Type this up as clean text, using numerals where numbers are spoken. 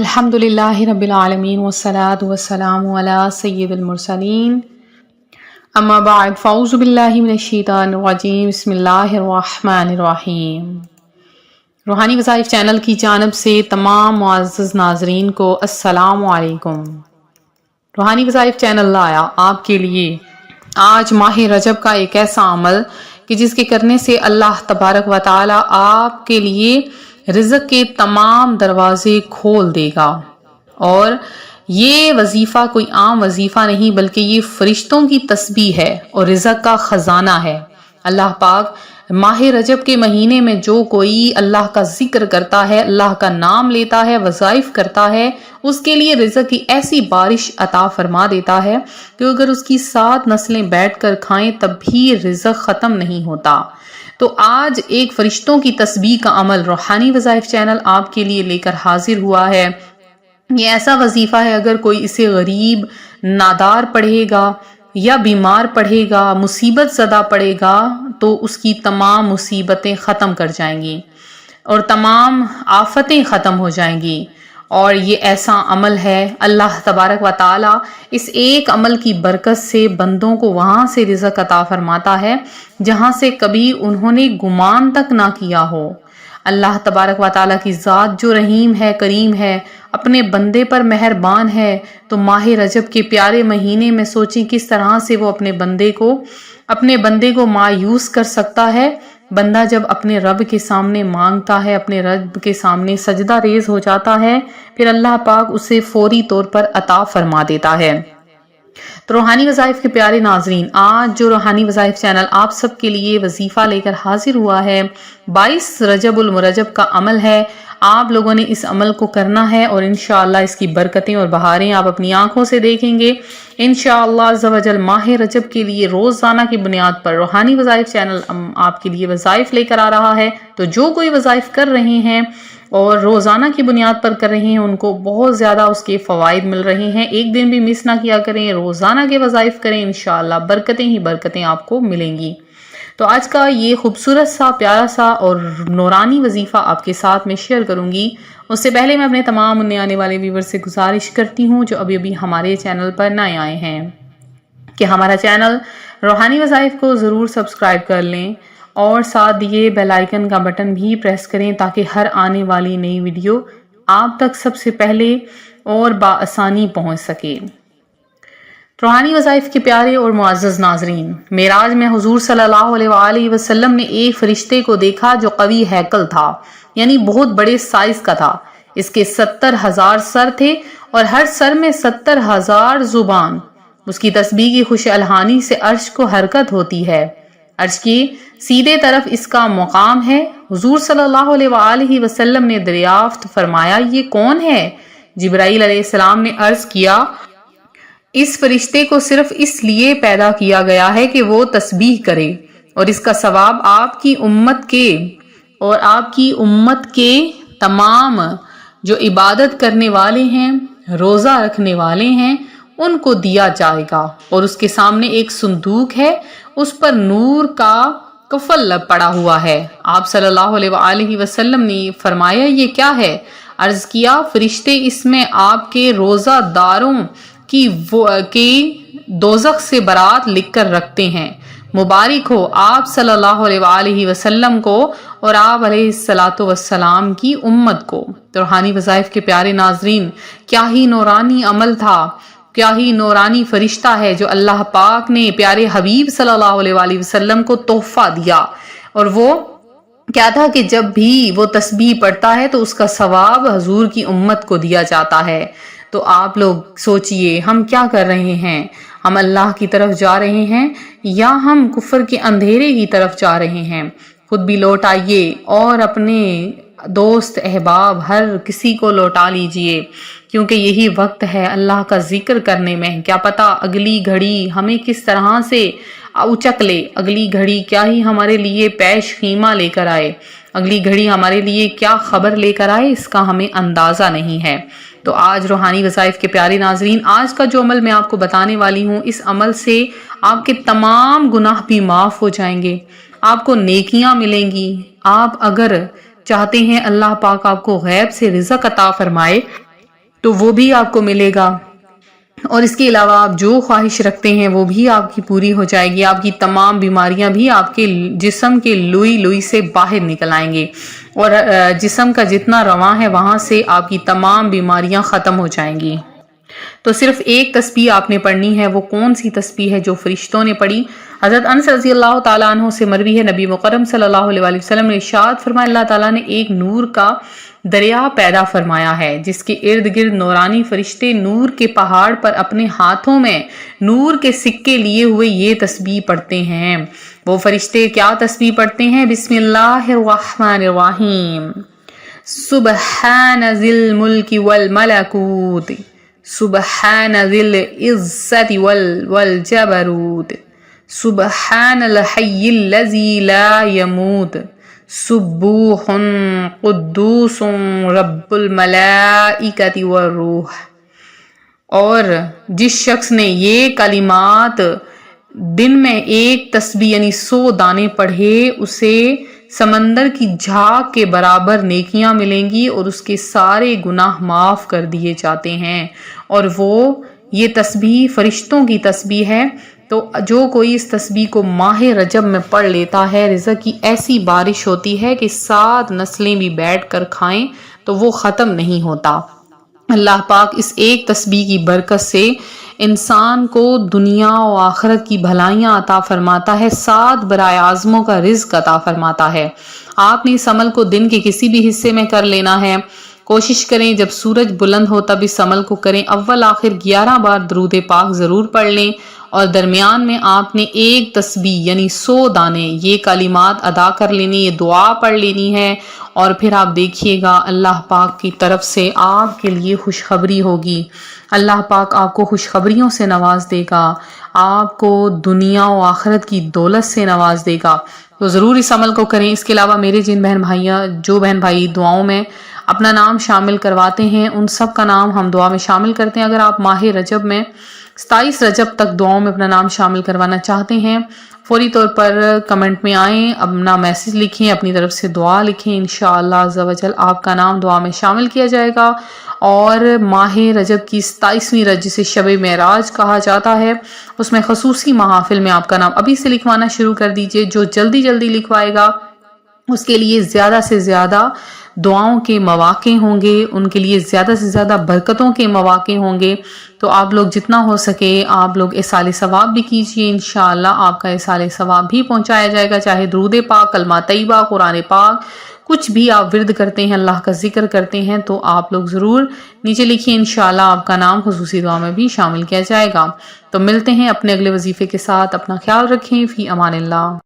الحمدللہ رب العالمین والصلاة والسلام علی سید المرسلین اما بعد فاعوذ باللہ من الشیطان الرجیم بسم اللہ الرحمن الرحیم۔ روحانی وظائف چینل کی جانب سے تمام معزز ناظرین کو السلام علیکم۔ روحانی وظائف چینل لایا آپ کے لیے آج ماہ رجب کا ایک ایسا عمل کہ جس کے کرنے سے اللہ تبارک و تعالی آپ کے لیے رزق کے تمام دروازے کھول دے گا۔ اور یہ وظیفہ کوئی عام وظیفہ نہیں بلکہ یہ فرشتوں کی تسبیح ہے اور رزق کا خزانہ ہے۔ اللہ پاک ماہ رجب کے مہینے میں جو کوئی اللہ کا ذکر کرتا ہے، اللہ کا نام لیتا ہے، وظائف کرتا ہے، اس کے لیے رزق کی ایسی بارش عطا فرما دیتا ہے کہ اگر اس کی 7 نسلیں بیٹھ کر کھائیں تب بھی رزق ختم نہیں ہوتا۔ تو آج ایک فرشتوں کی تسبیح کا عمل روحانی وظائف چینل آپ کے لیے لے کر حاضر ہوا ہے۔ یہ ایسا وظیفہ ہے اگر کوئی اسے غریب، نادار پڑھے گا یا بیمار پڑھے گا، مصیبت زدہ پڑھے گا تو اس کی تمام مصیبتیں ختم کر جائیں گی اور تمام آفتیں ختم ہو جائیں گی۔ اور یہ ایسا عمل ہے اللہ تبارک و تعالی اس ایک عمل کی برکت سے بندوں کو وہاں سے رزق عطا فرماتا ہے جہاں سے کبھی انہوں نے گمان تک نہ کیا ہو۔ اللہ تبارک و تعالی کی ذات جو رحیم ہے، کریم ہے، اپنے بندے پر مہربان ہے، تو ماہ رجب کے پیارے مہینے میں سوچیں کس طرح سے وہ اپنے بندے کو مایوس کر سکتا ہے۔ بندہ جب اپنے رب کے سامنے مانگتا ہے، اپنے رب کے سامنے سجدہ ریز ہو جاتا ہے، پھر اللہ پاک اسے فوری طور پر عطا فرما دیتا ہے۔ تو روحانی وظائف کے پیارے ناظرین، آج جو روحانی وظائف چینل آپ سب کے لیے وظیفہ لے کر حاضر ہوا ہے، 22 رجب المرجب کا عمل ہے۔ آپ لوگوں نے اس عمل کو کرنا ہے اور انشاءاللہ اس کی برکتیں اور بہاریں آپ اپنی آنکھوں سے دیکھیں گے۔ انشاءاللہ عز و جل ماہ رجب کے لیے روزانہ کی بنیاد پر روحانی وظائف چینل آپ کے لیے وظائف لے کر آ رہا ہے۔ تو جو کوئی وظائف کر رہے ہیں اور روزانہ کی بنیاد پر کر رہے ہیں ان کو بہت زیادہ اس کے فوائد مل رہے ہیں۔ ایک دن بھی مس نہ کیا کریں، روزانہ کے وظائف کریں، انشاءاللہ برکتیں ہی برکتیں آپ کو ملیں گی۔ تو آج کا یہ خوبصورت سا، پیارا سا اور نورانی وظیفہ آپ کے ساتھ میں شیئر کروں گی۔ اس سے پہلے میں اپنے تمام نئے آنے والے ویور سے گزارش کرتی ہوں جو ابھی ہمارے چینل پر نئے آئے ہیں کہ ہمارا چینل روحانی وظائف کو ضرور سبسکرائب کر لیں اور ساتھ دیے بیل آئیکن کا بٹن بھی پریس کریں تاکہ ہر آنے والی نئی ویڈیو آپ تک سب سے پہلے اور بآسانی پہنچ سکے۔ روحانی وظائف کے پیارے اور معزز ناظرین، معراج میں حضور صلی اللہ علیہ وآلہ وسلم نے ایک فرشتے کو دیکھا جو قوی ہیکل تھا، یعنی بہت بڑے سائز کا تھا۔ اس کے 70,000 سر تھے اور ہر سر میں 70,000 زبان۔ اس کی تسبیح کی خوش الحانی سے عرش کو حرکت ہوتی ہے۔ عرش کی سیدھے طرف اس کا مقام ہے۔ حضور صلی اللہ علیہ وآلہ وسلم نے دریافت فرمایا، یہ کون ہے؟ جبرائیل علیہ السلام نے عرض کیا، اس فرشتے کو صرف اس لیے پیدا کیا گیا ہے کہ وہ تسبیح کرے اور اس کا ثواب آپ کی امت کے تمام جو عبادت کرنے والے ہیں، روزہ رکھنے والے ہیں، ان کو دیا جائے گا۔ اور اس کے سامنے ایک صندوق ہے، اس پر نور کا کفل پڑا ہوا ہے۔ آپ صلی اللہ علیہ وآلہ وسلم نے فرمایا، یہ کیا ہے؟ عرض کیا، فرشتے اس میں آپ کے روزہ داروں کی دوزخ سے برات لکھ کر رکھتے ہیں۔ مبارک ہو آپ صلی اللہ علیہ وآلہ وسلم کو اور آپ علیہ السلام کی امت کو۔ روحانی وظائف کے پیارے ناظرین، کیا ہی نورانی عمل تھا، کیا ہی نورانی فرشتہ ہے جو اللہ پاک نے پیارے حبیب صلی اللہ علیہ وآلہ وسلم کو تحفہ دیا۔ اور وہ کیا تھا کہ جب بھی وہ تسبیح پڑھتا ہے تو اس کا ثواب حضور کی امت کو دیا جاتا ہے۔ تو آپ لوگ سوچئے ہم کیا کر رہے ہیں؟ ہم اللہ کی طرف جا رہے ہیں یا ہم کفر کے اندھیرے کی طرف جا رہے ہیں؟ خود بھی لوٹ آئیے اور اپنے دوست احباب ہر کسی کو لوٹا لیجئے، کیونکہ یہی وقت ہے اللہ کا ذکر کرنے میں۔ کیا پتا اگلی گھڑی ہمیں کس طرح سے اچک لے، اگلی گھڑی کیا ہی ہمارے لیے پیش خیمہ لے کر آئے، اگلی گھڑی ہمارے لیے کیا خبر لے کر آئے، اس کا ہمیں اندازہ نہیں ہے۔ تو آج روحانی وظائف کے پیارے ناظرین، آج کا جو عمل میں آپ کو بتانے والی ہوں، اس عمل سے آپ کے تمام گناہ بھی معاف ہو جائیں گے، آپ کو نیکیاں ملیں گی۔ آپ اگر چاہتے ہیں اللہ پاک آپ کو غیب سے رزق عطا فرمائے تو وہ بھی آپ کو ملے گا، اور اس کے علاوہ آپ جو خواہش رکھتے ہیں وہ بھی آپ کی پوری ہو جائے گی. آپ کی تمام بیماریاں بھی آپ کے جسم کے لوئی لوئی سے باہر نکل آئیں گے، اور جسم کا جتنا رواں ہے وہاں سے آپ کی تمام بیماریاں ختم ہو جائیں گی. تو صرف ایک تسبیح آپ نے پڑھنی ہے. وہ کون سی تسبیح ہے؟ جو فرشتوں نے پڑھی. حضرت انس رضی اللہ تعالیٰ عنہ سے مروی ہے، نبی مکرم صلی اللہ علیہ وآلہ وسلم نے ارشاد فرمایا، اللہ تعالیٰ نے ایک نور کا دریا پیدا فرمایا ہے جس کے ارد گرد نورانی فرشتے نور کے پہاڑ پر اپنے ہاتھوں میں نور کے سکے لیے ہوئے یہ تسبیح پڑھتے ہیں. وہ فرشتے کیا تسبیح پڑھتے ہیں؟ بسم اللہ الرحمن الرحیم، سبحان ذی الملک والملکوت، سبحان ذی العزت والجبروت، سبحان الحی الذی لا یموت، سبوح قدوس رب الملائکۃ والروح. اور جس شخص نے یہ کلمات دن میں ایک تسبیح یعنی 100 دانے پڑھے، اسے سمندر کی جھاگ کے برابر نیکیاں ملیں گی اور اس کے سارے گناہ معاف کر دیے جاتے ہیں. اور وہ یہ تسبیح فرشتوں کی تسبیح ہے. تو جو کوئی اس تسبیح کو ماہ رجب میں پڑھ لیتا ہے، رزق کی ایسی بارش ہوتی ہے کہ 7 نسلیں بھی بیٹھ کر کھائیں تو وہ ختم نہیں ہوتا. اللہ پاک اس ایک تسبیح کی برکت سے انسان کو دنیا و آخرت کی بھلائیاں عطا فرماتا ہے، 7 برائے اعظموں کا رزق عطا فرماتا ہے. آپ نے اس عمل کو دن کے کسی بھی حصے میں کر لینا ہے. کوشش کریں جب سورج بلند ہو تب اس عمل کو کریں. اول آخر 11 بار درود پاک ضرور پڑھ لیں، اور درمیان میں آپ نے ایک تسبیح یعنی 100 دانے یہ کلمات ادا کر لینی، یہ دعا پڑھ لینی ہے. اور پھر آپ دیکھیے گا اللہ پاک کی طرف سے آپ کے لیے خوشخبری ہوگی. اللہ پاک آپ کو خوشخبریوں سے نواز دے گا، آپ کو دنیا و آخرت کی دولت سے نواز دے گا. تو ضرور اس عمل کو کریں. اس کے علاوہ میرے جو بہن بھائی دعاؤں میں اپنا نام شامل کرواتے ہیں، ان سب کا نام ہم دعا میں شامل کرتے ہیں. اگر آپ ماہ رجب میں 27 رجب تک دعاؤں میں اپنا نام شامل کروانا چاہتے ہیں، فوری طور پر کمنٹ میں آئیں، اپنا میسج لکھیں، اپنی طرف سے دعا لکھیں. انشاءاللہ عز و جل آپ کا نام دعا میں شامل کیا جائے گا. اور ماہ رجب کی 27ویں رجب جسے شب معراج کہا جاتا ہے، اس میں خصوصی محافل میں آپ کا نام ابھی سے لکھوانا شروع کر دیجئے. جو جلدی جلدی لکھوائے گا اس کے لیے زیادہ سے زیادہ دعاؤں کے مواقع ہوں گے، ان کے لیے زیادہ سے زیادہ برکتوں کے مواقع ہوں گے. تو آپ لوگ جتنا ہو سکے آپ لوگ اِصال ثواب بھی کیجئے. انشاءاللہ آپ کا اِصال ثواب بھی پہنچایا جائے گا. چاہے درود پاک، کلمہ طیبہ، قرآن پاک، کچھ بھی آپ ورد کرتے ہیں، اللہ کا ذکر کرتے ہیں، تو آپ لوگ ضرور نیچے لکھیں. انشاءاللہ آپ کا نام خصوصی دعا میں بھی شامل کیا جائے گا. تو ملتے ہیں اپنے اگلے وظیفے کے ساتھ. اپنا خیال رکھیں. فی امان اللہ.